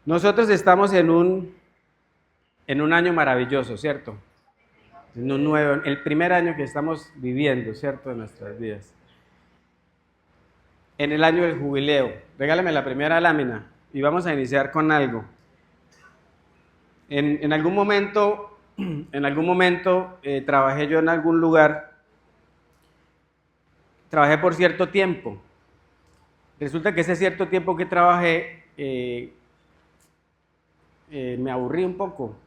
Nosotros estamos en un año maravilloso, ¿cierto? En un nuevo, el primer año que estamos viviendo, ¿cierto? De nuestras vidas. En el año del jubileo. Regálame la primera lámina y vamos a iniciar con algo. En algún momento, trabajé yo en algún lugar, trabajé por cierto tiempo. Resulta que ese cierto tiempo que trabajé, me aburrí un poco.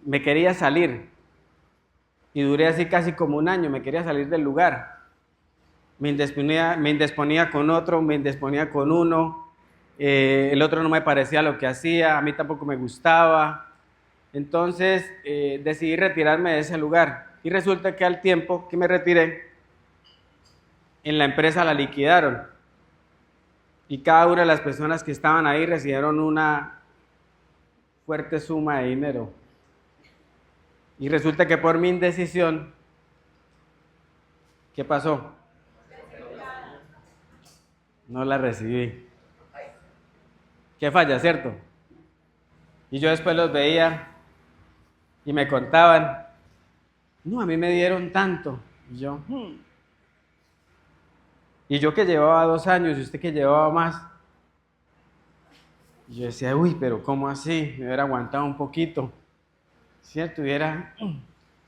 Me quería salir y duré así casi como un año, me quería salir del lugar. Me indisponía con otro, me indisponía con uno, el otro no me parecía lo que hacía, a mí tampoco me gustaba. Entonces decidí retirarme de ese lugar y resulta que al tiempo que me retiré, en la empresa la liquidaron y cada una de las personas que estaban ahí recibieron una fuerte suma de dinero. Y resulta que por mi indecisión, ¿qué pasó? No la recibí. Qué falla, ¿cierto? Y yo después los veía y me contaban, no, a mí me dieron tanto. Y yo que llevaba 2 años y usted que llevaba más. Y yo decía, uy, pero ¿cómo así? Me hubiera aguantado un poquito, ¿cierto? Hubiera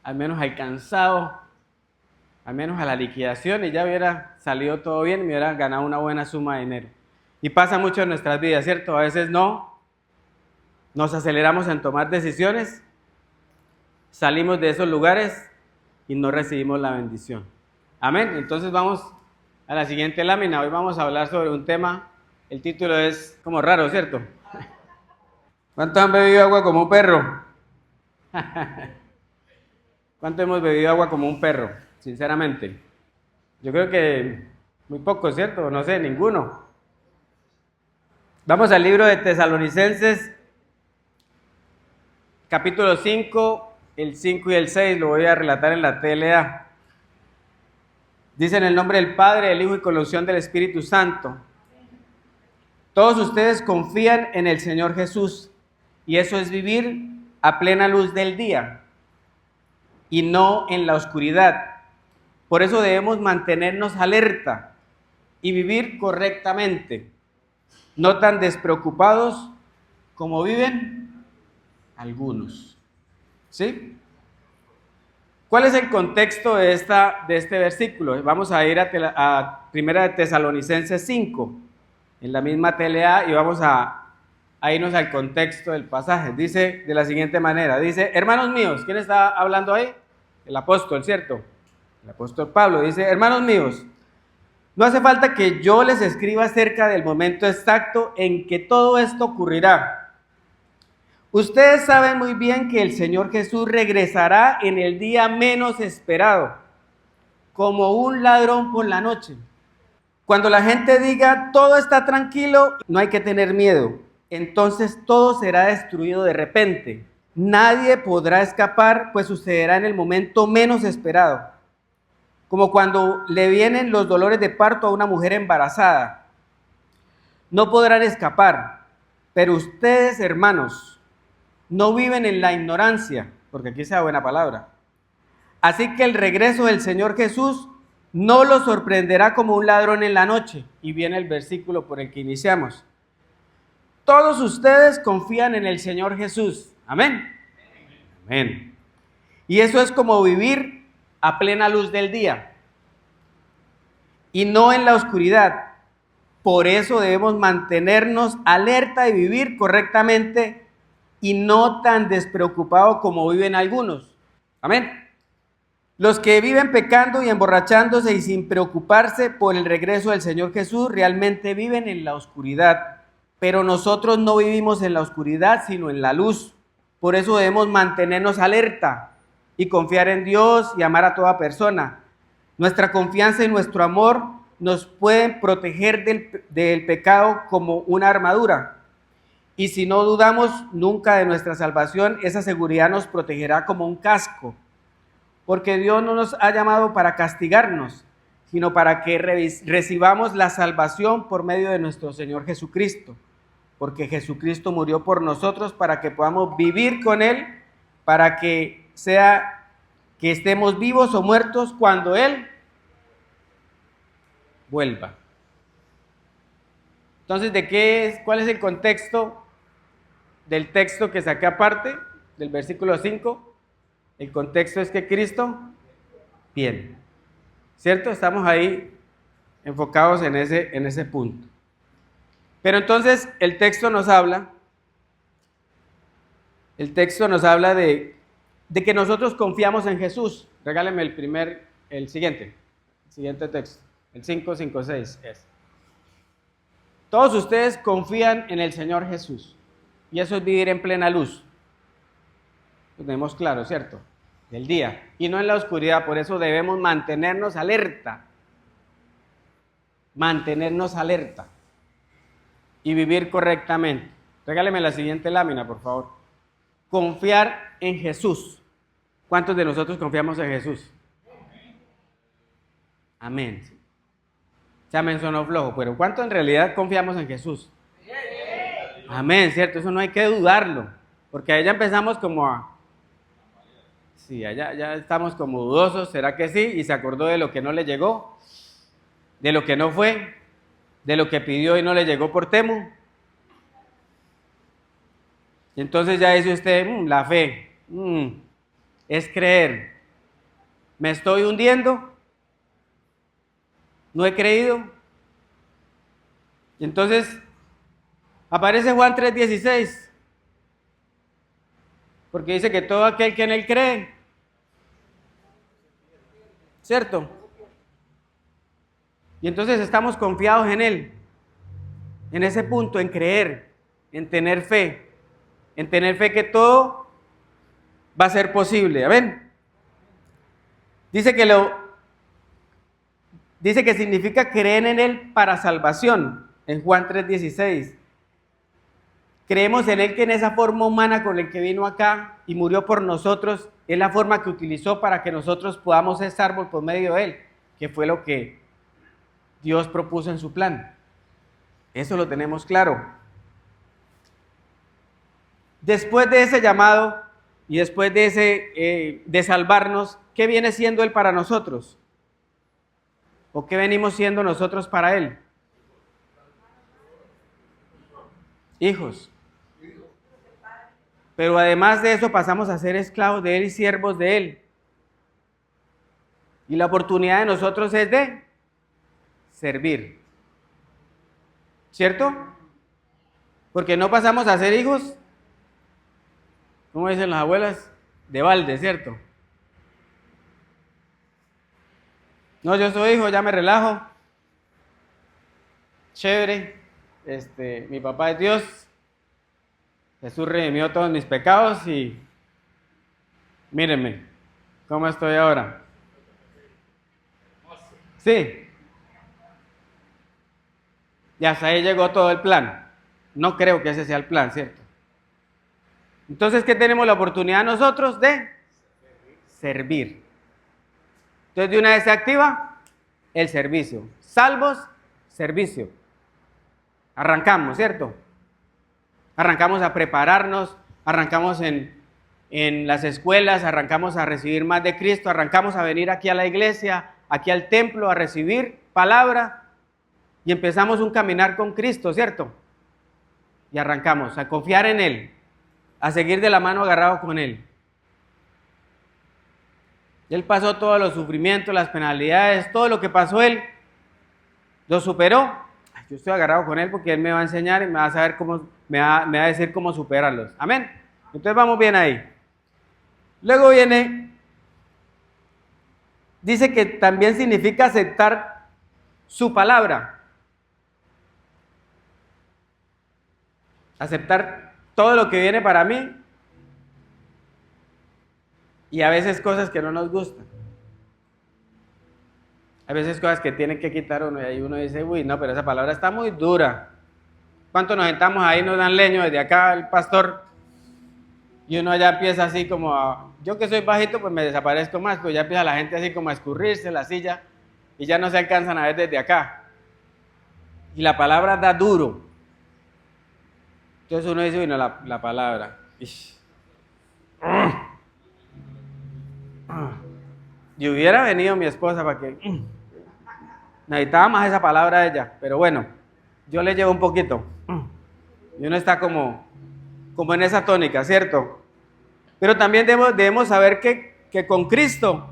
al menos alcanzado, al menos a la liquidación y ya hubiera salido todo bien y me hubiera ganado una buena suma de dinero. Y pasa mucho en nuestras vidas, ¿cierto? A veces no, nos aceleramos en tomar decisiones, salimos de esos lugares y no recibimos la bendición. Amén. Entonces vamos a la siguiente lámina. Hoy vamos a hablar sobre un tema, el título es como raro, ¿cierto? ¿Cuántos han bebido agua como un perro? ¿Cuánto hemos bebido agua como un perro? Sinceramente. Yo creo que muy poco, ¿cierto? No sé, ninguno. Vamos al libro de Tesalonicenses, capítulo 5, el 5 y el 6, lo voy a relatar en la TLA. Dice en el nombre del Padre, del Hijo y con la unción del Espíritu Santo. Todos ustedes confían en el Señor Jesús y eso es vivir a plena luz del día y no en la oscuridad. Por eso debemos mantenernos alerta y vivir correctamente, no tan despreocupados como viven algunos. ¿Sí? ¿Cuál es el contexto de este versículo? Vamos a ir a Primera de Tesalonicenses 5, en la misma TLA, y vamos a irnos al contexto del pasaje. Dice de la siguiente manera, dice, hermanos míos, ¿quién está hablando ahí? El apóstol, ¿cierto? El apóstol Pablo dice, hermanos míos, no hace falta que yo les escriba acerca del momento exacto en que todo esto ocurrirá. Ustedes saben muy bien que el Señor Jesús regresará en el día menos esperado, como un ladrón por la noche. Cuando la gente diga, todo está tranquilo, no hay que tener miedo. Entonces todo será destruido de repente. Nadie podrá escapar, pues sucederá en el momento menos esperado. Como cuando le vienen los dolores de parto a una mujer embarazada. No podrán escapar, pero ustedes, hermanos, no viven en la ignorancia, porque aquí sea buena palabra. Así que el regreso del Señor Jesús no los sorprenderá como un ladrón en la noche. Y viene el versículo por el que iniciamos. Todos ustedes confían en el Señor Jesús. Amén. Amén. Y eso es como vivir a plena luz del día y no en la oscuridad. Por eso debemos mantenernos alerta y vivir correctamente y no tan despreocupados como viven algunos. Amén. Los que viven pecando y emborrachándose y sin preocuparse por el regreso del Señor Jesús realmente viven en la oscuridad. Pero nosotros no vivimos en la oscuridad, sino en la luz. Por eso debemos mantenernos alerta y confiar en Dios y amar a toda persona. Nuestra confianza y nuestro amor nos pueden proteger del pecado como una armadura. Y si no dudamos nunca de nuestra salvación, esa seguridad nos protegerá como un casco. Porque Dios no nos ha llamado para castigarnos, sino para que recibamos la salvación por medio de nuestro Señor Jesucristo. Porque Jesucristo murió por nosotros para que podamos vivir con Él, para que sea que estemos vivos o muertos cuando Él vuelva. Entonces, ¿cuál es el contexto del texto que saqué aparte del versículo 5? El contexto es que Cristo viene. ¿Cierto? Estamos ahí enfocados en ese punto. Pero entonces el texto nos habla de que nosotros confiamos en Jesús. Regáleme el siguiente texto, el 5:5-6 es. Todos ustedes confían en el Señor Jesús, y eso es vivir en plena luz. Lo tenemos claro, ¿cierto? Del día, y no en la oscuridad. Por eso debemos mantenernos alerta y vivir correctamente. Regáleme la siguiente lámina, por favor. Confiar en Jesús. ¿Cuántos de nosotros confiamos en Jesús? Amén. Ya me sonó flojo, pero ¿cuántos en realidad confiamos en Jesús? Amén, ¿cierto? Eso no hay que dudarlo, porque ahí ya empezamos como sí, allá ya estamos como dudosos, ¿será que sí? Y se acordó de lo que no le llegó, de lo que no fue, de lo que pidió y no le llegó por Temu. Y entonces ya dice usted, la fe, es creer. ¿Me estoy hundiendo? ¿No he creído? Y entonces aparece Juan 3:16, porque dice que todo aquel que en él cree, ¿cierto? Y entonces estamos confiados en él, en ese punto, en creer, en tener fe que todo va a ser posible. ¿Ven? Dice que significa creer en él para salvación, en Juan 3:16. Creemos en él, que en esa forma humana con la que vino acá y murió por nosotros, es la forma que utilizó para que nosotros podamos ser salvos por medio de él, que fue lo que Dios propuso en su plan. Eso lo tenemos claro. Después de ese llamado y después de salvarnos, ¿qué viene siendo él para nosotros? ¿O qué venimos siendo nosotros para él? Hijos. Pero además de eso pasamos a ser esclavos de él y siervos de él. Y la oportunidad de nosotros es de servir. ¿Cierto? Porque no pasamos a ser hijos, como dicen las abuelas, de balde, ¿cierto? No, yo soy hijo, ya me relajo. Chévere. Mi papá es Dios. Jesús redimió todos mis pecados y mírenme cómo estoy ahora. Sí. Y hasta ahí llegó todo el plan. No creo que ese sea el plan, ¿cierto? Entonces, ¿qué tenemos la oportunidad nosotros de? Servir. Entonces, de una vez se activa el servicio. Salvos, servicio. Arrancamos, ¿cierto? Arrancamos a prepararnos, arrancamos en las escuelas, arrancamos a recibir más de Cristo, arrancamos a venir aquí a la iglesia, aquí al templo, a recibir palabra y empezamos un caminar con Cristo, ¿cierto? Y arrancamos a confiar en Él, a seguir de la mano agarrado con Él. Él pasó todos los sufrimientos, las penalidades, todo lo que pasó Él, lo superó. Yo estoy agarrado con Él porque Él me va a enseñar y me va a saber me va a decir cómo superarlos. Amén. Entonces vamos bien ahí. Luego dice que también significa aceptar su palabra. Aceptar todo lo que viene para mí y a veces cosas que no nos gustan. A veces cosas que tienen que quitar uno y ahí uno dice, uy, no, pero esa palabra está muy dura. ¿Cuántos nos sentamos ahí, nos dan leño desde acá el pastor? Y uno ya empieza así como yo que soy bajito, pues me desaparezco más, pues ya empieza la gente así como a escurrirse la silla. y ya no se alcanzan a ver desde acá. Y la palabra da duro. Entonces uno dice, bueno, la palabra. Ish. Y hubiera venido mi esposa para que... necesitaba más esa palabra de ella, pero bueno, yo le llevo un poquito. Y uno está como en esa tónica, ¿cierto? Pero también debemos saber que con Cristo,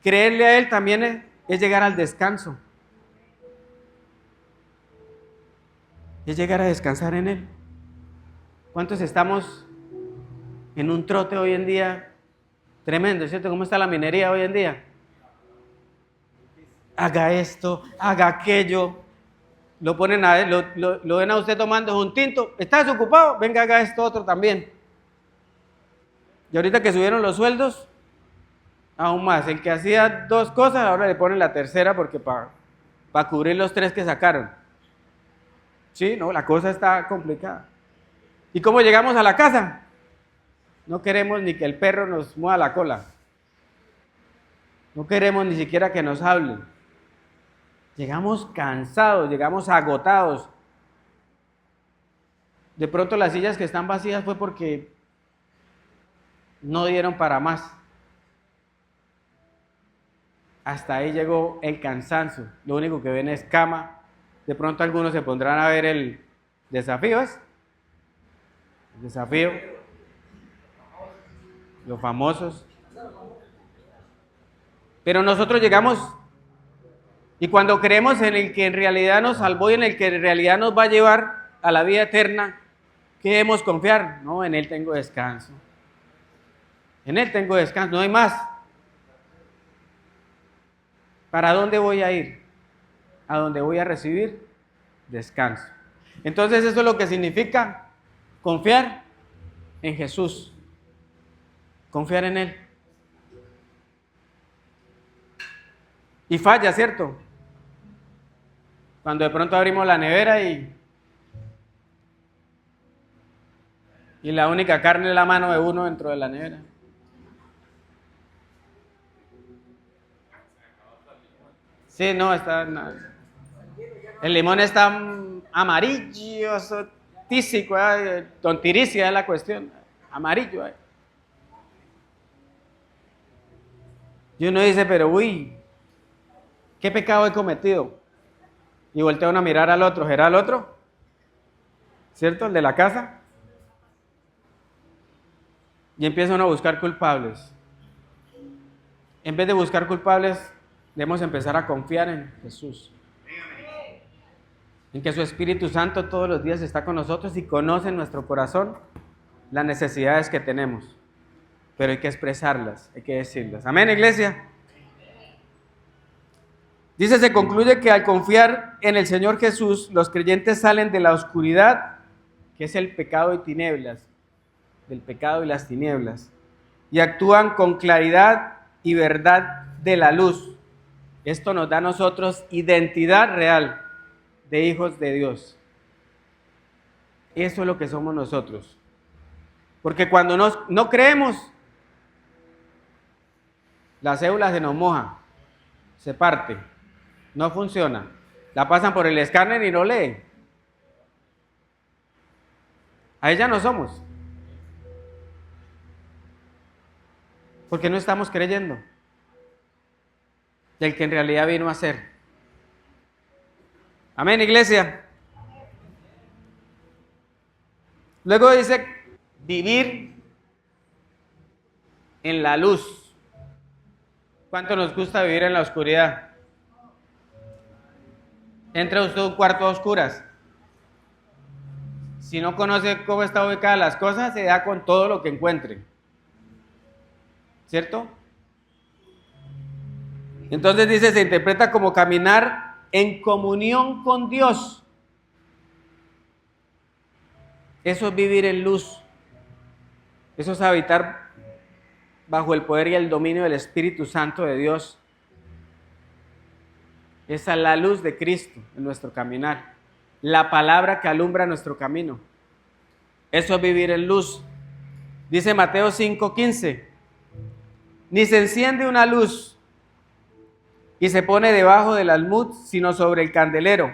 creerle a Él también es llegar al descanso. Es llegar a descansar en Él. ¿Cuántos estamos en un trote hoy en día tremendo, ¿cierto? ¿Cómo está la minería hoy en día? Haga esto, haga aquello. Lo ponen a él, lo ven a usted tomando un tinto. ¿Está desocupado? Venga, haga esto otro también. Y ahorita que subieron los sueldos, aún más. El que hacía 2 cosas, ahora le ponen la tercera porque para cubrir los 3 que sacaron. Sí, no, la cosa está complicada. ¿Y cómo llegamos a la casa? No queremos ni que el perro nos mueva la cola. No queremos ni siquiera que nos hablen. Llegamos cansados, llegamos agotados. De pronto las sillas que están vacías fue porque no dieron para más. Hasta ahí llegó el cansancio. Lo único que ven es cama. De pronto algunos se pondrán a ver el desafío, ¿es? El desafío. Los famosos. Pero nosotros llegamos y cuando creemos en el que en realidad nos salvó y en el que en realidad nos va a llevar a la vida eterna, ¿qué debemos confiar? No, en Él tengo descanso. En Él tengo descanso, no hay más. ¿Para dónde voy a ir? A donde voy a recibir descanso. Entonces eso es lo que significa confiar en Jesús. Confiar en Él. Y falla, ¿cierto? Cuando de pronto abrimos la nevera y la única carne es la mano de uno dentro de la nevera. Sí, no, el limón está amarillo, tísico, tontiricia es la cuestión, amarillo. Y uno dice, pero uy, ¿qué pecado he cometido? Y voltea uno a mirar al otro, ¿será el otro? ¿Cierto? El de la casa. Y empieza uno a buscar culpables. En vez de buscar culpables, debemos empezar a confiar en Jesús. En que su Espíritu Santo todos los días está con nosotros y conoce en nuestro corazón las necesidades que tenemos. Pero hay que expresarlas, hay que decirlas. Amén, iglesia. Dice, se concluye que al confiar en el Señor Jesús, los creyentes salen de la oscuridad, que es el pecado y tinieblas, del pecado y las tinieblas, y actúan con claridad y verdad de la luz. Esto nos da a nosotros identidad real de hijos de Dios. Eso es lo que somos nosotros. Porque cuando no creemos, la cédula se nos moja, se parte, no funciona. La pasan por el escáner y no lee. Ahí ya no somos. Porque no estamos creyendo del que en realidad vino a ser. Amén, iglesia. Luego dice, vivir en la luz. ¿Cuánto nos gusta vivir en la oscuridad? Entra usted a un cuarto a oscuras. Si no conoce cómo está ubicada las cosas, se da con todo lo que encuentre. ¿Cierto? Entonces dice, se interpreta como caminar en comunión con Dios. Eso es vivir en luz. Eso es habitar bajo el poder y el dominio del Espíritu Santo de Dios. Esa es la luz de Cristo en nuestro caminar. La palabra que alumbra nuestro camino. Eso es vivir en luz. Dice Mateo 5:15. Ni se enciende una luz y se pone debajo del almud, sino sobre el candelero,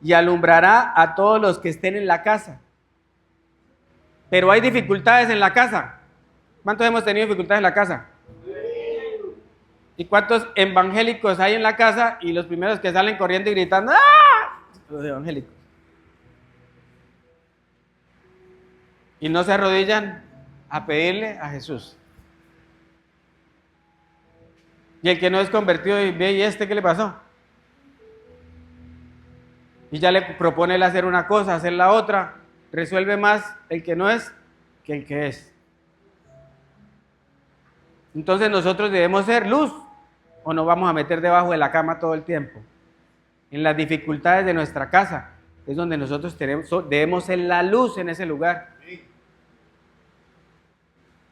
y alumbrará a todos los que estén en la casa. Pero hay dificultades en la casa. ¿Cuántos hemos tenido dificultades en la casa? ¿Y cuántos evangélicos hay en la casa y los primeros que salen corriendo y gritando, ¡ah! Los evangélicos. Y no se arrodillan a pedirle a Jesús. Y el que no es convertido y ve, ¿y este qué le pasó? Y ya le propone él hacer una cosa, hacer la otra. Resuelve más el que no es que el que es. Entonces nosotros debemos ser luz, o nos vamos a meter debajo de la cama todo el tiempo. En las dificultades de nuestra casa es donde nosotros debemos ser la luz en ese lugar.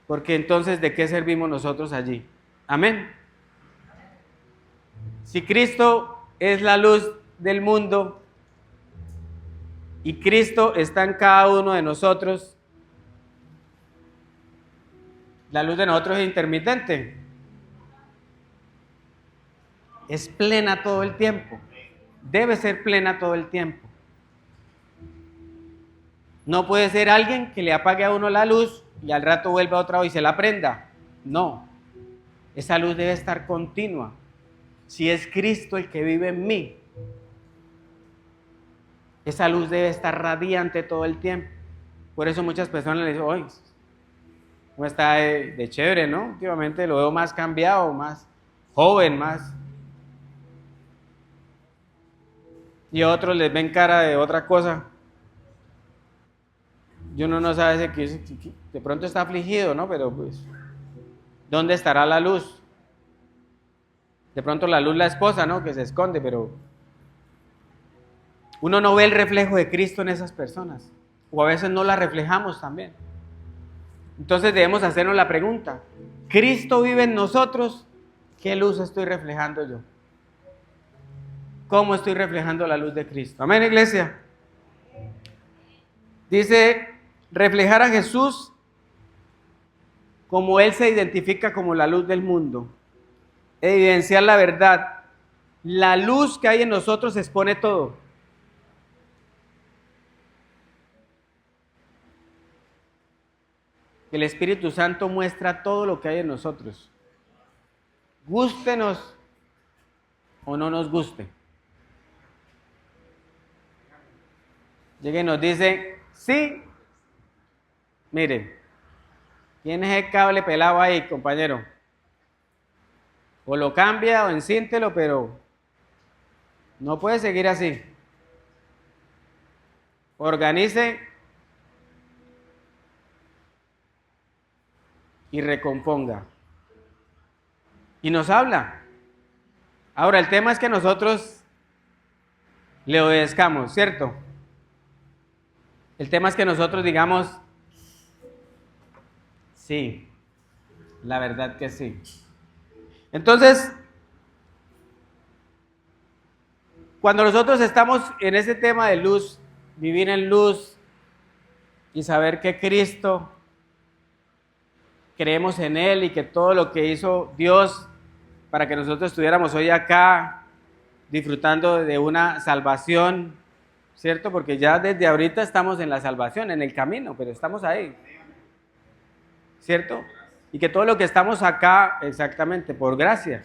Porque entonces, ¿de qué servimos nosotros allí? Amén. Si Cristo es la luz del mundo y Cristo está en cada uno de nosotros, la luz de nosotros es intermitente. Es plena todo el tiempo. Debe ser plena todo el tiempo. No puede ser alguien que le apague a uno la luz y al rato vuelva otra vez y se la prenda. No. Esa luz debe estar continua. Si es Cristo el que vive en mí, esa luz debe estar radiante todo el tiempo. Por eso muchas personas le dicen, oye, ¿cómo está de chévere, no? Últimamente lo veo más cambiado, más joven, más. Y a otros les ven cara de otra cosa. Y uno no sabe si de pronto está afligido, ¿no? Pero pues, ¿dónde estará la luz? De pronto la luz la esposa, ¿no? Que se esconde, pero uno no ve el reflejo de Cristo en esas personas. O a veces no la reflejamos también. Entonces debemos hacernos la pregunta, ¿Cristo vive en nosotros? ¿Qué luz estoy reflejando yo? ¿Cómo estoy reflejando la luz de Cristo? Amén, iglesia. Dice, reflejar a Jesús como Él se identifica como la luz del mundo. Evidenciar la verdad. La luz que hay en nosotros expone todo. El Espíritu Santo muestra todo lo que hay en nosotros. Gústenos o no nos guste. Llega y nos dice, sí, mire, tienes el cable pelado ahí, compañero. O lo cambia o encíntelo, pero no puede seguir así. Organice y recomponga. Y nos habla. Ahora, el tema es que nosotros le obedezcamos, ¿cierto? El tema es que nosotros digamos, sí, la verdad que sí. Entonces, cuando nosotros estamos en ese tema de luz, vivir en luz y saber que Cristo, creemos en Él y que todo lo que hizo Dios para que nosotros estuviéramos hoy acá disfrutando de una salvación, ¿cierto? Porque ya desde ahorita estamos en la salvación, en el camino, pero estamos ahí, ¿cierto? Y que todo lo que estamos acá, exactamente, por gracia.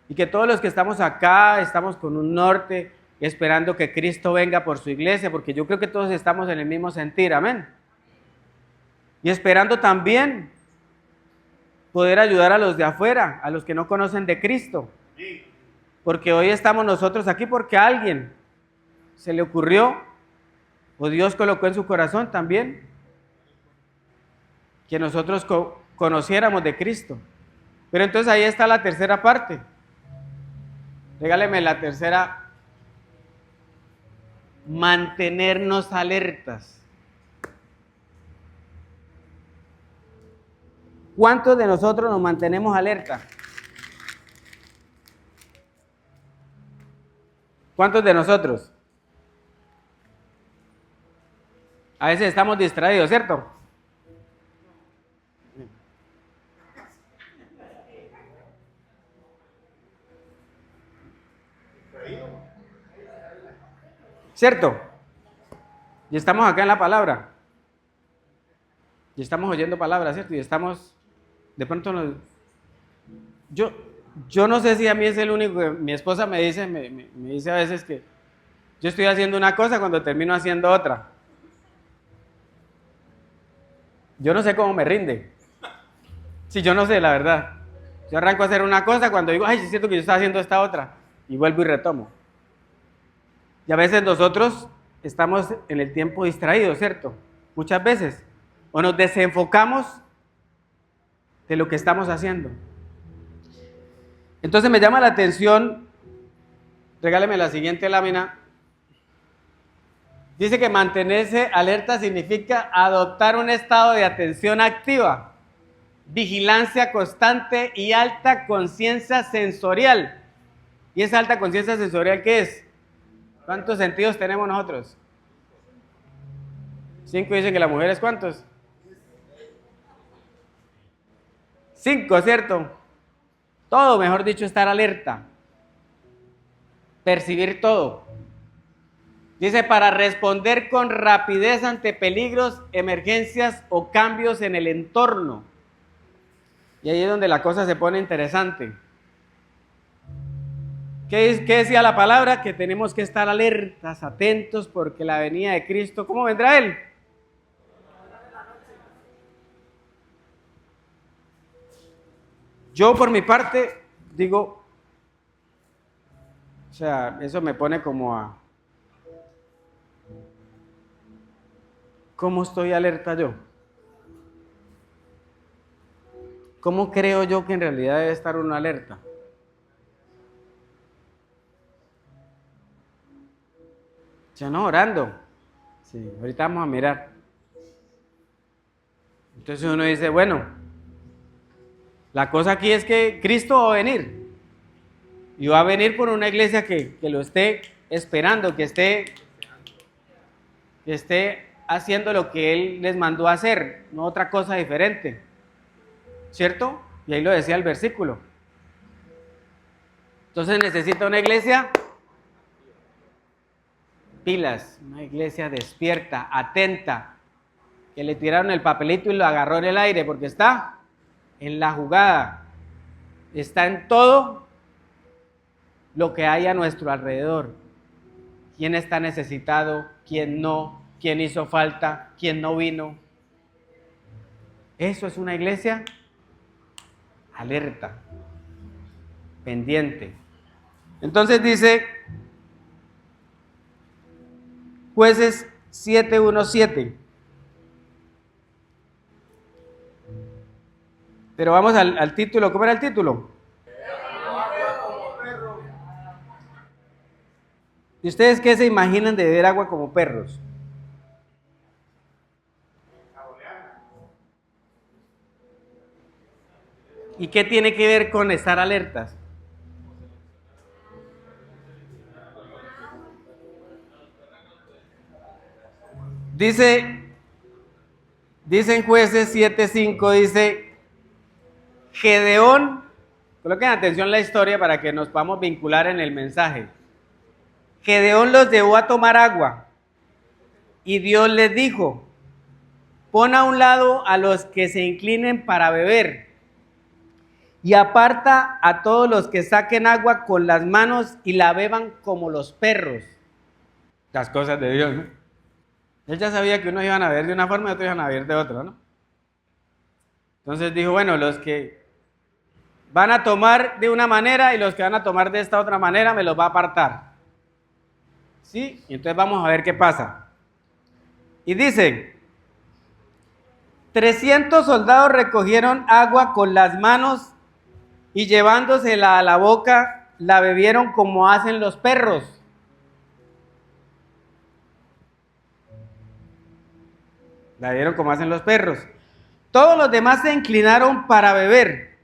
Y que todos los que estamos acá, estamos con un norte, esperando que Cristo venga por su iglesia, porque yo creo que todos estamos en el mismo sentir, amén. Y esperando también poder ayudar a los de afuera, a los que no conocen de Cristo. Porque hoy estamos nosotros aquí porque a alguien se le ocurrió, o Dios colocó en su corazón también, que nosotros conociéramos de Cristo. Pero entonces ahí está la tercera parte. Regáleme la tercera. Mantenernos alertas. ¿Cuántos de nosotros nos mantenemos alerta? ¿Cuántos de nosotros? A veces estamos distraídos, ¿cierto? ¿Cierto? Y estamos acá en la palabra. Y estamos oyendo palabras, ¿cierto? Y estamos, de pronto, yo no sé si a mí es el único que mi esposa me dice a veces que yo estoy haciendo una cosa cuando termino haciendo otra. Yo no sé cómo me rinde. Sí, yo no sé, la verdad. Yo arranco a hacer una cosa cuando digo, ay, es cierto que yo estaba haciendo esta otra. Y vuelvo y retomo. Y a veces nosotros estamos en el tiempo distraídos, ¿cierto? Muchas veces. O nos desenfocamos de lo que estamos haciendo. Entonces me llama la atención, regáleme la siguiente lámina. Dice que mantenerse alerta significa adoptar un estado de atención activa, vigilancia constante y alta conciencia sensorial. ¿Y esa alta conciencia sensorial qué es? ¿Cuántos sentidos tenemos nosotros? 5 dicen que las mujeres, ¿cuántos? 5, ¿cierto? Todo, mejor dicho, estar alerta. Percibir todo. Dice, para responder con rapidez ante peligros, emergencias o cambios en el entorno. Y ahí es donde la cosa se pone interesante. ¿Qué decía la palabra? Que tenemos que estar alertas, atentos, porque la venida de Cristo, ¿cómo vendrá Él? Yo por mi parte digo, o sea, eso me pone como a, ¿cómo estoy alerta yo? ¿Cómo creo yo que en realidad debe estar uno alerta? Ya no, orando. Sí, ahorita vamos a mirar. Entonces uno dice, bueno, la cosa aquí es que Cristo va a venir. Y va a venir por una iglesia que lo esté esperando, que esté haciendo lo que Él les mandó a hacer, no otra cosa diferente. ¿Cierto? Y ahí lo decía el versículo. Entonces necesita una iglesia pilas, una iglesia despierta, atenta, que le tiraron el papelito y lo agarró en el aire porque está en la jugada, está en todo lo que hay a nuestro alrededor. ¿Quién está necesitado? ¿Quién no? ¿Quién hizo falta? ¿Quién no vino? Eso es una iglesia alerta, pendiente. Entonces dice Jueces 7:1-7. Pero vamos al título. ¿Cómo era el título? ¿Y ustedes qué se imaginan de beber agua como perros? ¿Y qué tiene que ver con estar alertas? Dice en Jueces 7:5, dice, Gedeón, coloquen atención la historia para que nos podamos vincular en el mensaje. Gedeón los llevó a tomar agua y Dios les dijo, pon a un lado a los que se inclinen para beber y aparta a todos los que saquen agua con las manos y la beban como los perros. Las cosas de Dios, ¿no? Él ya sabía que unos iban a beber de una forma y otros iban a beber de otra, ¿no? Entonces dijo, bueno, los que van a tomar de una manera y los que van a tomar de esta otra manera me los va a apartar. ¿Sí? Y entonces vamos a ver qué pasa. Y dice, 300 soldados recogieron agua con las manos y llevándosela a la boca, la bebieron como hacen los perros. La bebieron como hacen los perros. Todos los demás se inclinaron para beber.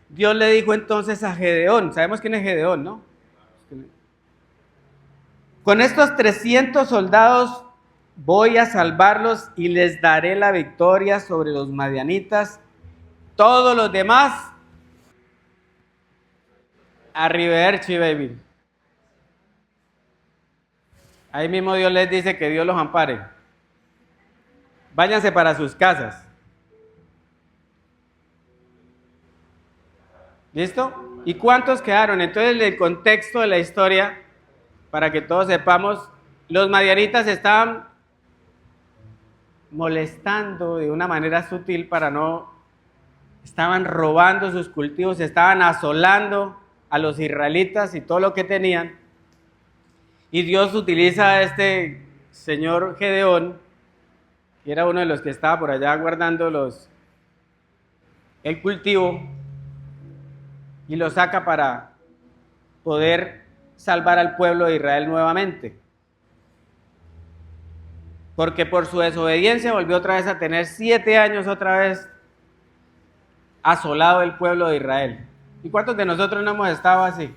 Dios le dijo entonces a Gedeón, sabemos quién es Gedeón, ¿no? Con estos 300 soldados voy a salvarlos y les daré la victoria sobre los madianitas. Todos los demás, arrivederci, baby. Ahí mismo Dios les dice que Dios los ampare. Váyanse para sus casas. ¿Listo? ¿Y cuántos quedaron? Entonces, el contexto de la historia, para que todos sepamos, los madianitas estaban molestando de una manera sutil para no, estaban robando sus cultivos, estaban asolando a los israelitas y todo lo que tenían. Y Dios utiliza a este señor Gedeón, que era uno de los que estaba por allá guardando el cultivo, y lo saca para poder salvar al pueblo de Israel nuevamente. Porque por su desobediencia volvió otra vez a tener 7 años otra vez asolado el pueblo de Israel. ¿Y cuántos de nosotros no hemos estado así?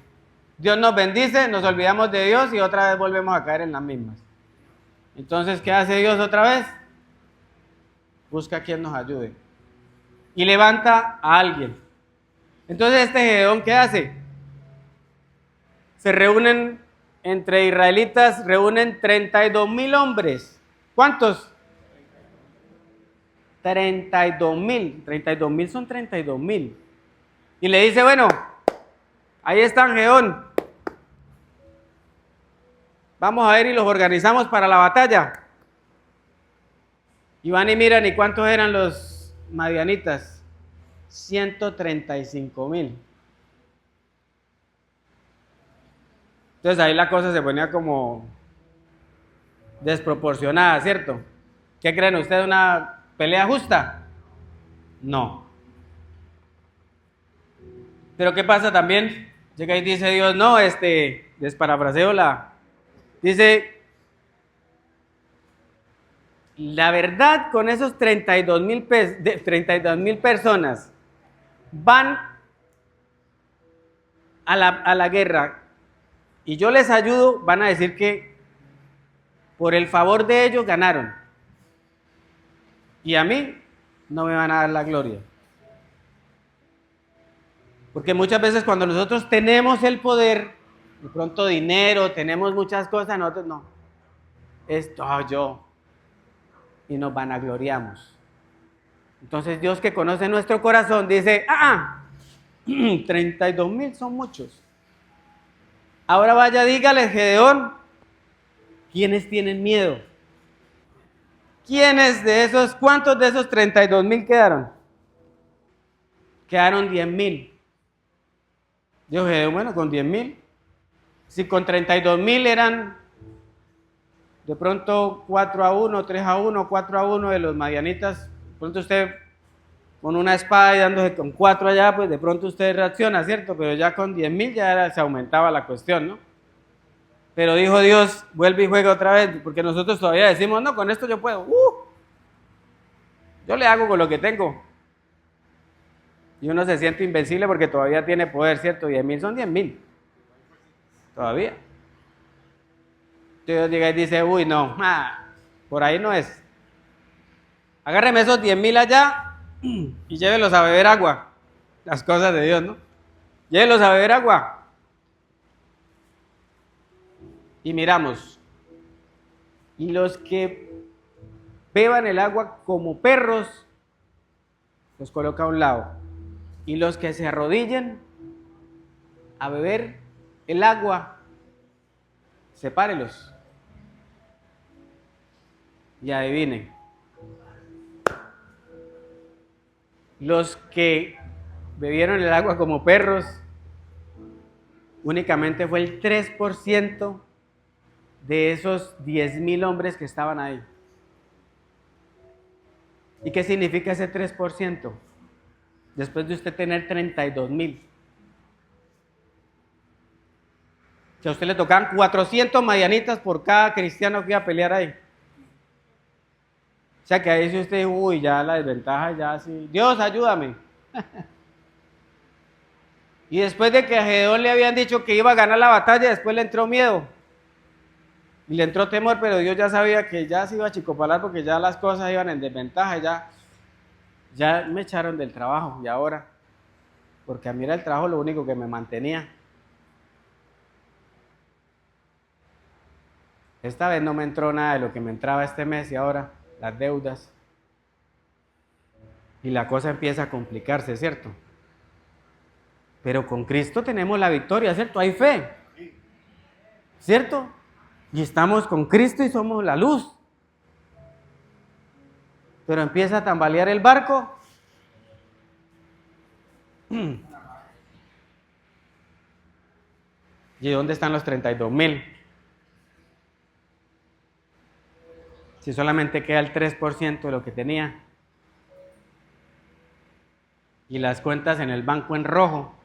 Dios nos bendice, nos olvidamos de Dios y otra vez volvemos a caer en las mismas. Entonces, ¿qué hace Dios otra vez? Busca a quien nos ayude. Y levanta a alguien. Entonces, este Gedeón, ¿qué hace? Se reúnen entre israelitas, reúnen 32,000 hombres. ¿Cuántos? 32,000. 32,000 son 32,000. Y le dice, bueno, ahí están, Gedeón. Vamos a ver y los organizamos para la batalla. Y van y miran, ¿y cuántos eran los madianitas? 135,000. Entonces ahí la cosa se ponía como desproporcionada, ¿cierto? ¿Qué creen ustedes? ¿Una pelea justa? No. Pero ¿qué pasa también? Llega y dice Dios, no, les parafraseo dice, la verdad, con esos 32,000 personas van a la guerra y yo les ayudo, van a decir que por el favor de ellos ganaron. Y a mí no me van a dar la gloria. Porque muchas veces cuando nosotros tenemos el poder, de pronto dinero, tenemos muchas cosas, nosotros no. Esto yo. Y nos vanagloriamos. Entonces Dios, que conoce nuestro corazón, dice, 32,000 son muchos. Ahora vaya, dígale, Gedeón, ¿quiénes tienen miedo? ¿Cuántos de esos 32,000 quedaron? Quedaron 10,000. Dijo Gedeón, bueno, con 10,000. Si con 32,000 eran de pronto 4-1, 3-1, 4-1 de los madianitas, de pronto usted con una espada y dándose con 4 allá, pues de pronto usted reacciona, ¿cierto? Pero ya con 10,000 ya se aumentaba la cuestión, ¿no? Pero dijo Dios, vuelve y juega otra vez, porque nosotros todavía decimos, no, con esto yo puedo. Yo le hago con lo que tengo. Y uno se siente invencible porque todavía tiene poder, ¿cierto? 10,000 son 10,000. Todavía. Entonces llega y dice, uy, no, por ahí no es. Agárreme esos 10,000 allá y llévelos a beber agua. Las cosas de Dios, ¿no? Llévelos a beber agua. Y miramos. Y los que beban el agua como perros, los coloca a un lado. Y los que se arrodillen a beber el agua, sepárelos. Y adivinen. Los que bebieron el agua como perros, únicamente fue el 3% de esos 10,000 hombres que estaban ahí. ¿Y qué significa ese 3%? Después de usted tener 32,000. Si a usted le tocaban 400 madianitas por cada cristiano que iba a pelear ahí. O sea que ahí si usted, uy, ya la desventaja, ya sí. Dios, ayúdame. Y después de que a Gedeón le habían dicho que iba a ganar la batalla, después le entró miedo. Y le entró temor, pero Dios ya sabía que ya se iba a chicopalar porque ya las cosas iban en desventaja, ya me echaron del trabajo, y ahora, porque a mí era el trabajo lo único que me mantenía. Esta vez no me entró nada de lo que me entraba este mes y ahora las deudas. Y la cosa empieza a complicarse, ¿cierto? Pero con Cristo tenemos la victoria, ¿cierto? Hay fe, ¿cierto? Y estamos con Cristo y somos la luz. Pero empieza a tambalear el barco. ¿Y dónde están los 32,000? Si solamente queda el 3% de lo que tenía. Y las cuentas en el banco en rojo.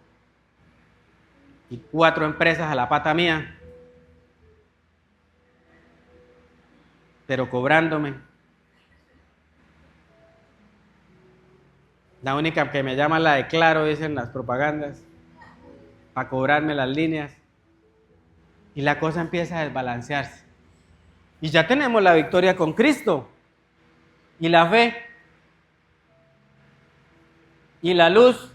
Y 4 empresas a la pata mía. Pero cobrándome. La única que me llama la de Claro, dicen las propagandas, para cobrarme las líneas. Y la cosa empieza a desbalancearse. Y ya tenemos la victoria con Cristo. Y la fe. Y la luz.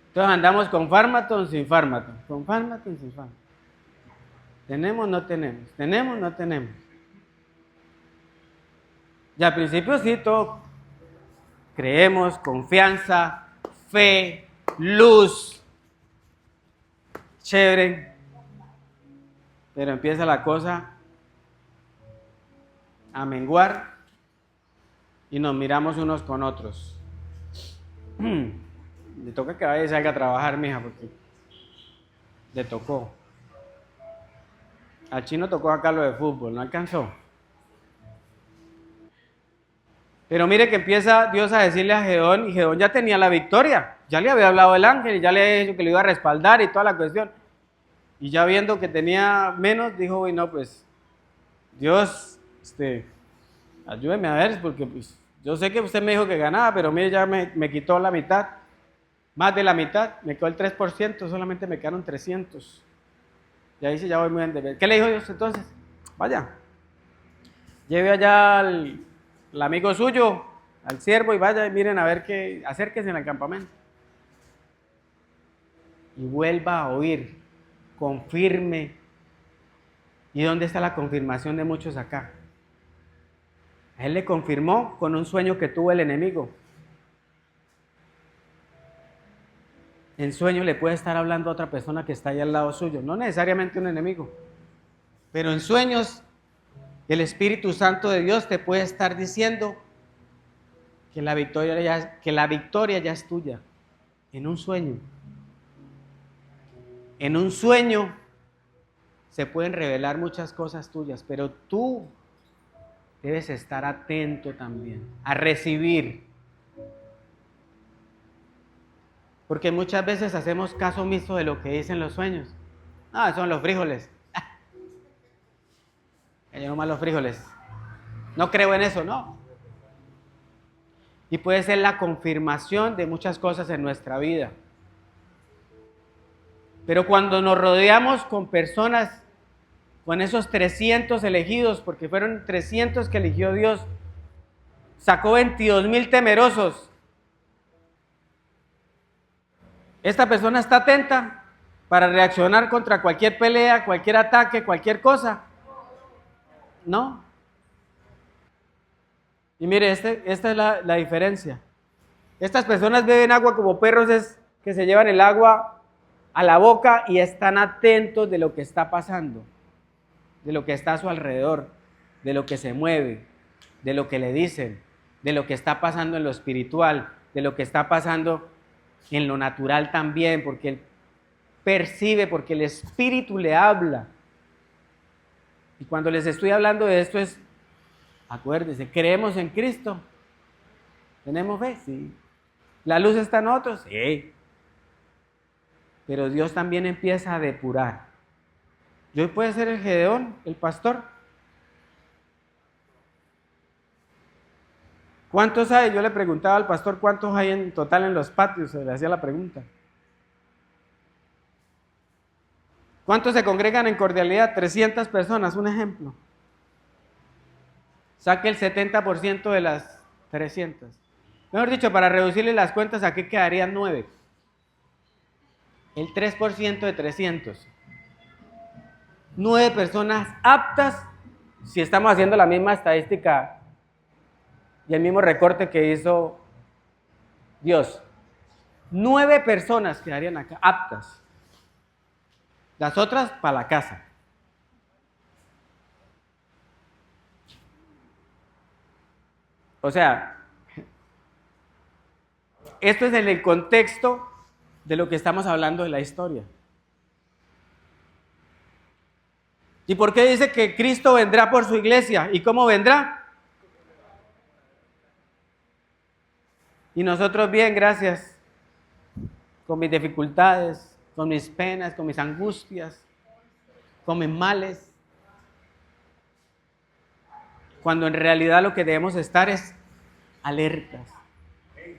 Entonces andamos con fármaton, sin fármaton. Con fármaton, sin fármaton. Tenemos, no tenemos. Tenemos, no tenemos. Y al principio sí, todo creemos, confianza, fe, luz. Chévere. Pero empieza la cosa a menguar y nos miramos unos con otros. Le toca que vaya y salga a trabajar, mija, porque le tocó. Al chino tocó acá lo de fútbol, no alcanzó. Pero mire que empieza Dios a decirle a Gedeón, y Gedeón ya tenía la victoria. Ya le había hablado el ángel y ya le había dicho que le iba a respaldar y toda la cuestión. Y ya viendo que tenía menos, dijo, uy, no, pues, Dios, ayúdeme a ver, porque pues, yo sé que usted me dijo que ganaba, pero mire, ya me quitó la mitad, más de la mitad, me quedó el 3%, solamente me quedaron 300. Y ahí sí ya voy muy en deber. ¿Qué le dijo Dios entonces? Vaya, lleve allá al amigo suyo, al siervo, y vaya y miren a ver qué, acérquense en el campamento. Y vuelva a oír, confirme. ¿Y dónde está la confirmación de muchos acá? A él le confirmó con un sueño que tuvo el enemigo. En sueño le puede estar hablando a otra persona que está ahí al lado suyo, no necesariamente un enemigo, pero en sueños el Espíritu Santo de Dios te puede estar diciendo que la victoria ya es tuya, en un sueño. En un sueño se pueden revelar muchas cosas tuyas, pero tú debes estar atento también a recibir. Porque muchas veces hacemos caso omiso de lo que dicen los sueños. Ah, son los frijoles. Yo nomás los frijoles. No creo en eso, no. Y puede ser la confirmación de muchas cosas en nuestra vida. Pero cuando nos rodeamos con personas, con esos 300 elegidos, porque fueron 300 que eligió Dios, sacó 22,000 temerosos. Esta persona está atenta para reaccionar contra cualquier pelea, cualquier ataque, cualquier cosa. No. Y mire, esta es la diferencia. Estas personas beben agua como perros, es que se llevan el agua a la boca y están atentos de lo que está pasando, de lo que está a su alrededor, de lo que se mueve, de lo que le dicen, de lo que está pasando en lo espiritual, de lo que está pasando en lo natural también, porque él percibe, porque el Espíritu le habla. Y cuando les estoy hablando de esto es, acuérdense, creemos en Cristo. ¿Tenemos fe? Sí. ¿La luz está en nosotros? Sí. Pero Dios también empieza a depurar. ¿Y hoy puede ser el Gedeón, el pastor? ¿Cuántos hay? Yo le preguntaba al pastor cuántos hay en total en los patios, se le hacía la pregunta. ¿Cuántos se congregan en cordialidad? 300 personas, un ejemplo. Saque el 70% de las 300. Mejor dicho, para reducirle las cuentas, aquí quedarían 9. El 3% de 300. 9 personas aptas, si estamos haciendo la misma estadística y el mismo recorte que hizo Dios. 9 personas quedarían acá, aptas. Las otras para la casa. O sea, esto es en el contexto de lo que estamos hablando de la historia. ¿Y por qué dice que Cristo vendrá por su iglesia? ¿Y cómo vendrá? Y nosotros bien, gracias, con mis dificultades, con mis penas, con mis angustias, con mis males. Cuando en realidad lo que debemos estar es alertas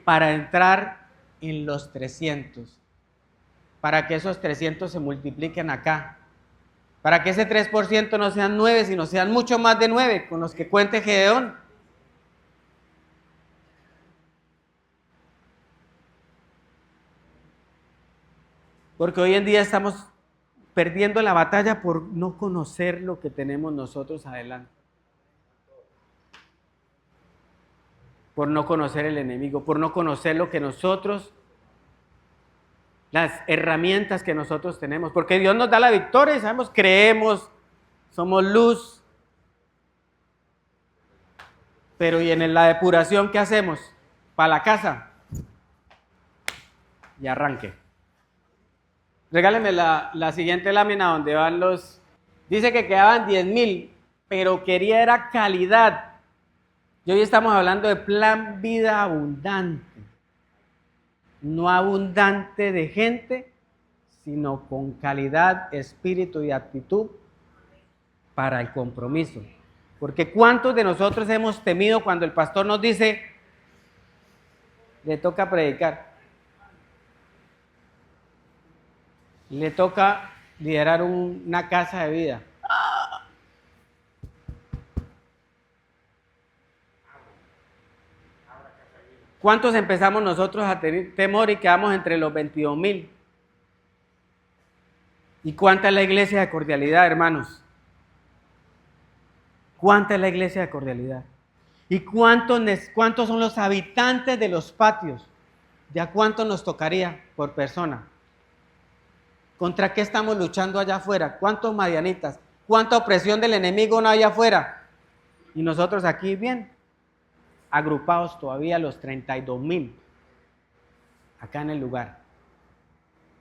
para entrar en los 300, para que esos 300 se multipliquen acá, para que ese 3% no sean 9, sino sean mucho más de 9, con los que cuente Gedeón. Porque hoy en día estamos perdiendo la batalla por no conocer lo que tenemos nosotros adelante. Por no conocer el enemigo, por no conocer lo que nosotros, las herramientas que nosotros tenemos. Porque Dios nos da la victoria y sabemos, creemos, somos luz. Pero ¿y en la depuración qué hacemos? Para la casa. Y arranque. Regáleme la siguiente lámina donde van los... Dice que quedaban 10,000, pero quería era calidad. Y hoy estamos hablando de plan vida abundante. No abundante de gente, sino con calidad, espíritu y actitud para el compromiso. Porque ¿cuántos de nosotros hemos temido cuando el pastor nos dice, le toca predicar? Le toca liderar una casa de vida. ¿Cuántos empezamos nosotros a tener temor y quedamos entre los 22,000? ¿Y cuánta es la iglesia de cordialidad, hermanos? ¿Cuánta es la iglesia de cordialidad? ¿Y cuántos son los habitantes de los patios? ¿De a cuánto nos tocaría por persona? ¿Contra qué estamos luchando allá afuera? ¿Cuántos madianitas? ¿Cuánta opresión del enemigo no hay allá afuera? Y nosotros aquí bien, agrupados todavía los 32,000, acá en el lugar,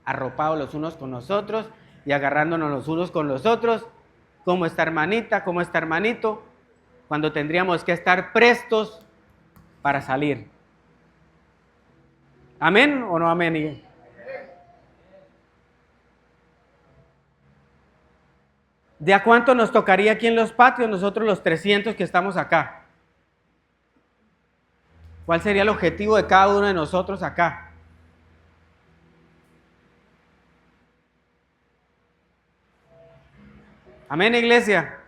arropados los unos con los otros y agarrándonos los unos con los otros. ¿Cómo está hermanita? ¿Cómo está hermanito? Cuando tendríamos que estar prestos para salir. ¿Amén o no amén? ¿De a cuánto nos tocaría aquí en los patios nosotros los 300 que estamos acá? ¿Cuál sería el objetivo de cada uno de nosotros acá? Amén, iglesia.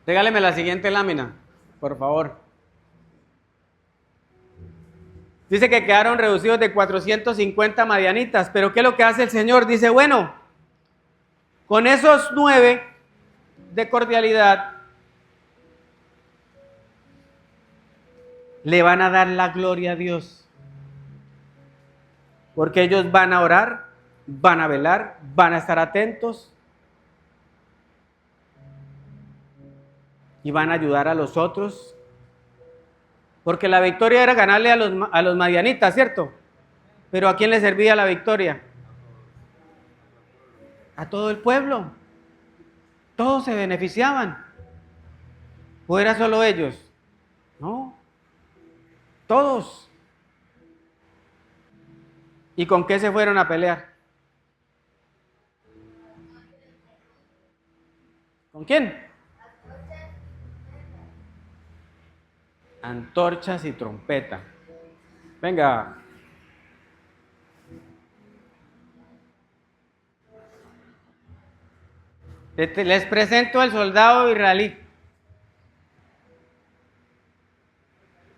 Regáleme la siguiente lámina, por favor. Dice que quedaron reducidos de 450 madianitas, pero ¿qué es lo que hace el Señor? Dice, bueno, con esos 9 de cordialidad, le van a dar la gloria a Dios. Porque ellos van a orar, van a velar, van a estar atentos y van a ayudar a los otros. Porque la victoria era ganarle a los madianitas, ¿cierto? Pero ¿a quién le servía la victoria? A todo el pueblo. Todos se beneficiaban. ¿O era solo ellos? No. Todos. ¿Y con qué se fueron a pelear? ¿Con quién? Antorchas y trompeta. Venga. Les presento al soldado israelí.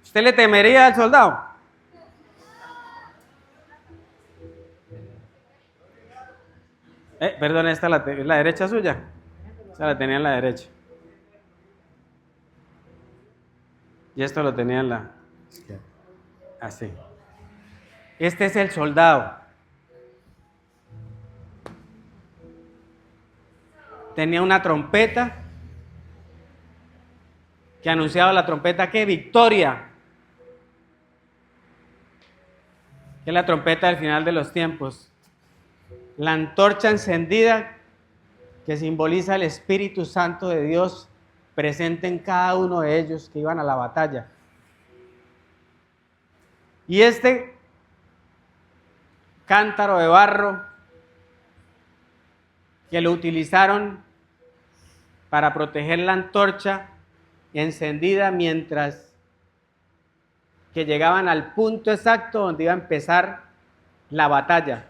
¿Usted le temería al soldado? Perdón, esta es la derecha suya. Esta la tenía en la derecha. Y esto lo tenía en la izquierda. Así. Este es el soldado. Tenía una trompeta que anunciaba la trompeta que victoria. Que es la trompeta del final de los tiempos. La antorcha encendida que simboliza el Espíritu Santo de Dios presente en cada uno de ellos que iban a la batalla. Y este cántaro de barro que lo utilizaron para proteger la antorcha encendida mientras que llegaban al punto exacto donde iba a empezar la batalla,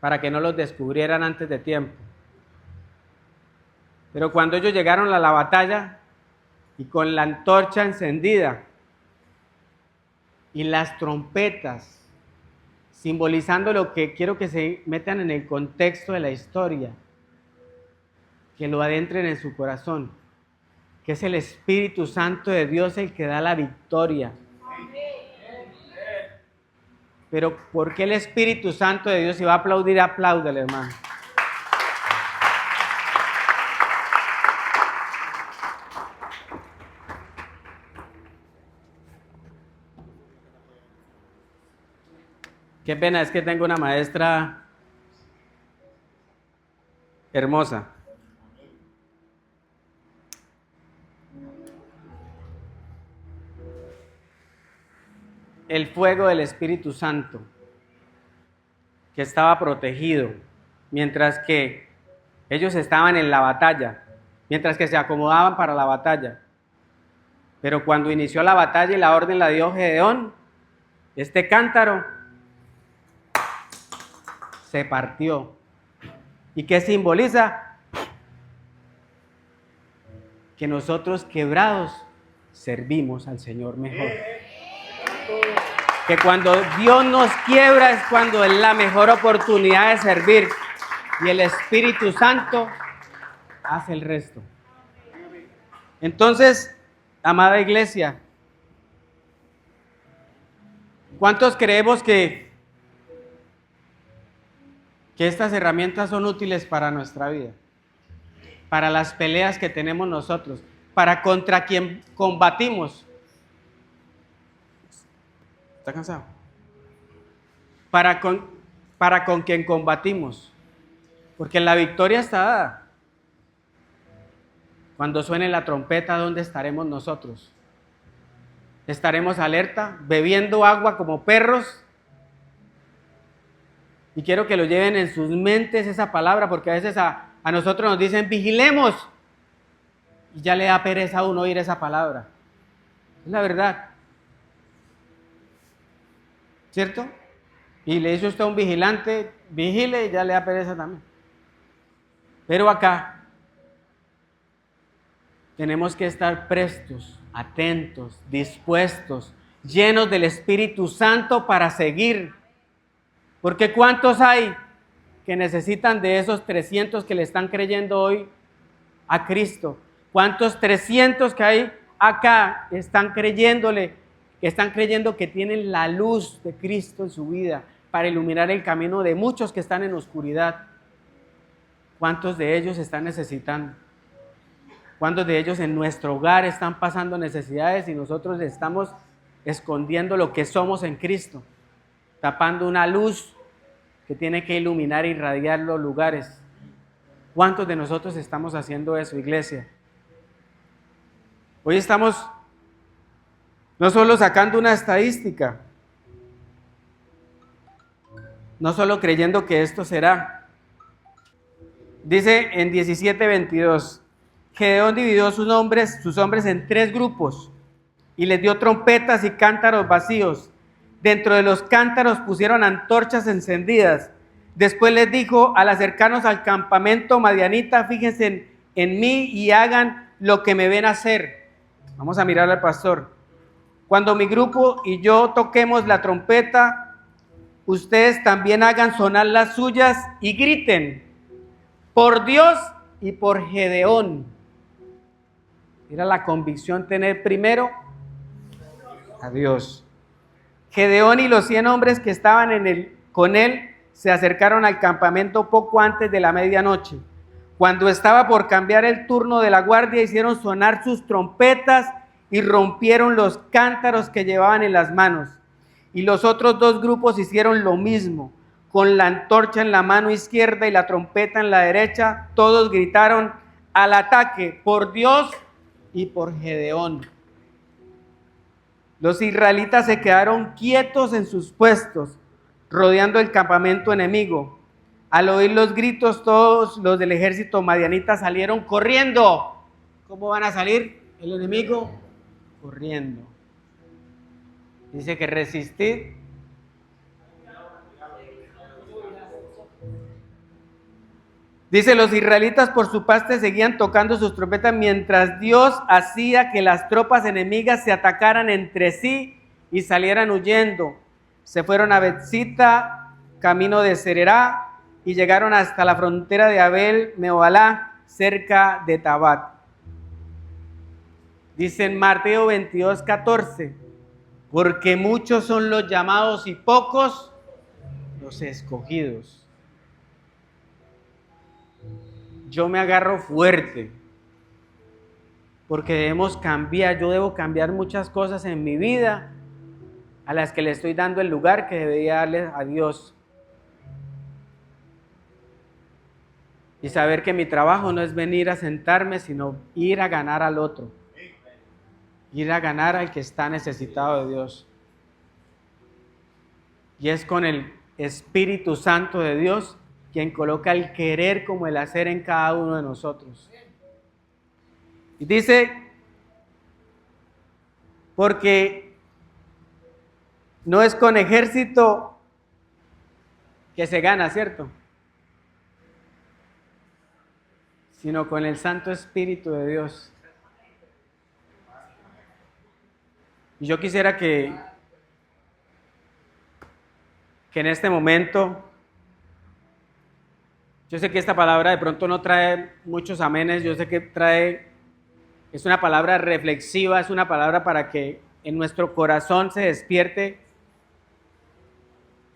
para que no los descubrieran antes de tiempo. Pero cuando ellos llegaron a la batalla y con la antorcha encendida y las trompetas, simbolizando lo que quiero que se metan en el contexto de la historia, que lo adentren en su corazón, que es el Espíritu Santo de Dios el que da la victoria. Pero ¿por qué el Espíritu Santo de Dios? Si va a aplaudir, apláudele, hermano. Qué pena, es que tengo una maestra hermosa. El fuego del Espíritu Santo, que estaba protegido, mientras que ellos estaban en la batalla, mientras que se acomodaban para la batalla. Pero cuando inició la batalla y la orden la dio Gedeón, este cántaro se partió. ¿Y qué simboliza? Que nosotros quebrados servimos al Señor mejor. Que cuando Dios nos quiebra es cuando es la mejor oportunidad de servir. Y el Espíritu Santo hace el resto. Entonces, amada iglesia, ¿cuántos creemos que estas herramientas son útiles para nuestra vida? Para las peleas que tenemos nosotros, para contra quien combatimos. ¿Está cansado? Para con quien combatimos. Porque la victoria está dada. Cuando suene la trompeta, ¿dónde estaremos nosotros? ¿Estaremos alerta, bebiendo agua como perros? Y quiero que lo lleven en sus mentes esa palabra, porque a veces a nosotros nos dicen, vigilemos. Y ya le da pereza a uno oír esa palabra. Es la verdad. ¿Cierto? Y le dice usted a un vigilante, vigile, y ya le da pereza también. Pero acá tenemos que estar prestos, atentos, dispuestos, llenos del Espíritu Santo para seguir. Porque ¿cuántos hay que necesitan de esos 300 que le están creyendo hoy a Cristo? ¿Cuántos 300 que hay acá están creyéndole? Están creyendo que tienen la luz de Cristo en su vida para iluminar el camino de muchos que están en oscuridad. ¿Cuántos de ellos están necesitando? ¿Cuántos de ellos en nuestro hogar están pasando necesidades y nosotros estamos escondiendo lo que somos en Cristo? Tapando una luz que tiene que iluminar e irradiar los lugares. ¿Cuántos de nosotros estamos haciendo eso, iglesia? Hoy estamos no solo sacando una estadística, no solo creyendo que esto será. Dice en 17:22, Gedeón dividió sus hombres en 3 grupos y les dio trompetas y cántaros vacíos. Dentro de los cántaros pusieron antorchas encendidas. Después les dijo: al acercarnos al campamento madianita, fíjense en mí y hagan lo que me ven hacer. Vamos a mirar al pastor. Cuando mi grupo y yo toquemos la trompeta, ustedes también hagan sonar las suyas y griten, por Dios y por Gedeón. Era la convicción tener primero a Dios. Gedeón y los 100 hombres que estaban con él se acercaron al campamento poco antes de la medianoche. Cuando estaba por cambiar el turno de la guardia, hicieron sonar sus trompetas y rompieron los cántaros que llevaban en las manos. Y los otros 2 grupos hicieron lo mismo. Con la antorcha en la mano izquierda y la trompeta en la derecha, todos gritaron al ataque, por Dios y por Gedeón. Los israelitas se quedaron quietos en sus puestos, rodeando el campamento enemigo. Al oír los gritos, todos los del ejército madianita salieron corriendo. ¿Cómo van a salir el enemigo? Corriendo. Dice que resistid. Dice, los israelitas por su parte seguían tocando sus trompetas mientras Dios hacía que las tropas enemigas se atacaran entre sí y salieran huyendo. Se fueron a Betzita, camino de Sererá, y llegaron hasta la frontera de Abel Meholalá, cerca de Tabat. Dice en Mateo 22:14, porque muchos son los llamados y pocos los escogidos. Yo me agarro fuerte, porque debemos cambiar, yo debo cambiar muchas cosas en mi vida, a las que le estoy dando el lugar que debería darle a Dios. Y saber que mi trabajo no es venir a sentarme, sino ir a ganar al otro. Ir a ganar al que está necesitado de Dios. Y es con el Espíritu Santo de Dios quien coloca el querer como el hacer en cada uno de nosotros. Y dice, porque no es con ejército que se gana, ¿cierto? Sino con el Santo Espíritu de Dios. Y yo quisiera que en este momento, yo sé que esta palabra de pronto no trae muchos amenes, yo sé que es una palabra reflexiva, es una palabra para que en nuestro corazón se despierte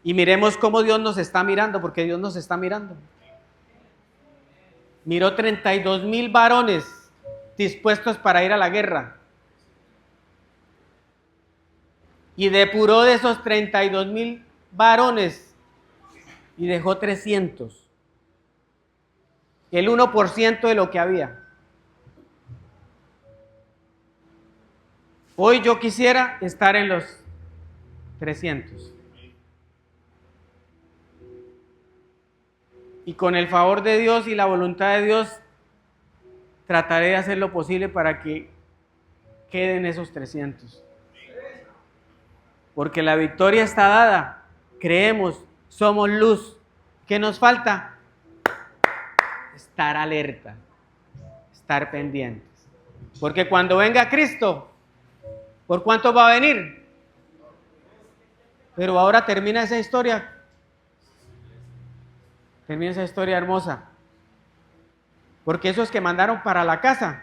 y miremos cómo Dios nos está mirando, porque Dios nos está mirando. Miró 32,000 varones dispuestos para ir a la guerra. Y depuró de esos 32,000 varones y dejó 300. El 1% de lo que había. Hoy yo quisiera estar en los 300. Y con el favor de Dios y la voluntad de Dios, trataré de hacer lo posible para que queden esos 300. Porque la victoria está dada. Creemos, somos luz. ¿Qué nos falta? Estar alerta, estar pendientes. Porque cuando venga Cristo, ¿por cuánto va a venir? Pero ahora termina esa historia. Termina esa historia hermosa. Porque esos que mandaron para la casa,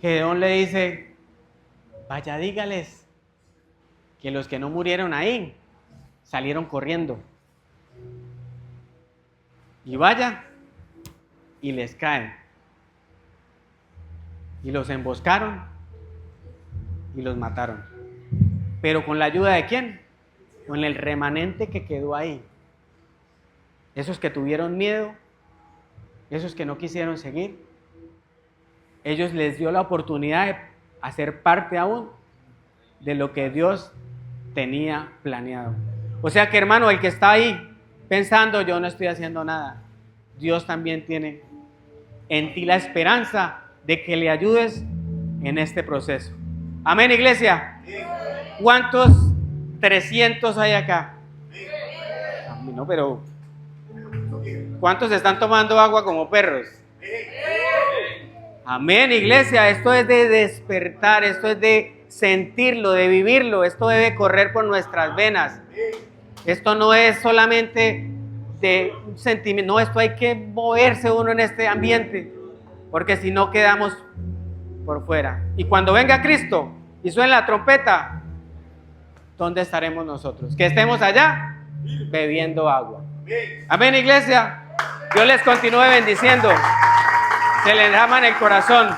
Gedeón le dice, vaya, dígales que los que no murieron ahí salieron corriendo. Y vaya, y les caen. Y los emboscaron y los mataron. Pero ¿con la ayuda de quién? Con el remanente que quedó ahí. Esos que tuvieron miedo, esos que no quisieron seguir, ellos les dio la oportunidad de hacer parte aún de lo que Dios tenía planeado. O sea que, hermano, el que está ahí pensando, yo no estoy haciendo nada, Dios también tiene en ti la esperanza de que le ayudes en este proceso. Amén, iglesia. ¿Cuántos 300 hay acá? No, pero ¿cuántos están tomando agua como perros? Amén, iglesia. Esto es de despertar, esto es de sentirlo, de vivirlo. Esto debe correr por nuestras venas. Esto no es solamente de un sentimiento, no, esto hay que moverse uno en este ambiente, porque si no quedamos por fuera. Y cuando venga Cristo y suene la trompeta, ¿dónde estaremos nosotros? Que estemos allá bebiendo agua. Amén, iglesia. Dios les continúe bendiciendo. Se les ama en el corazón.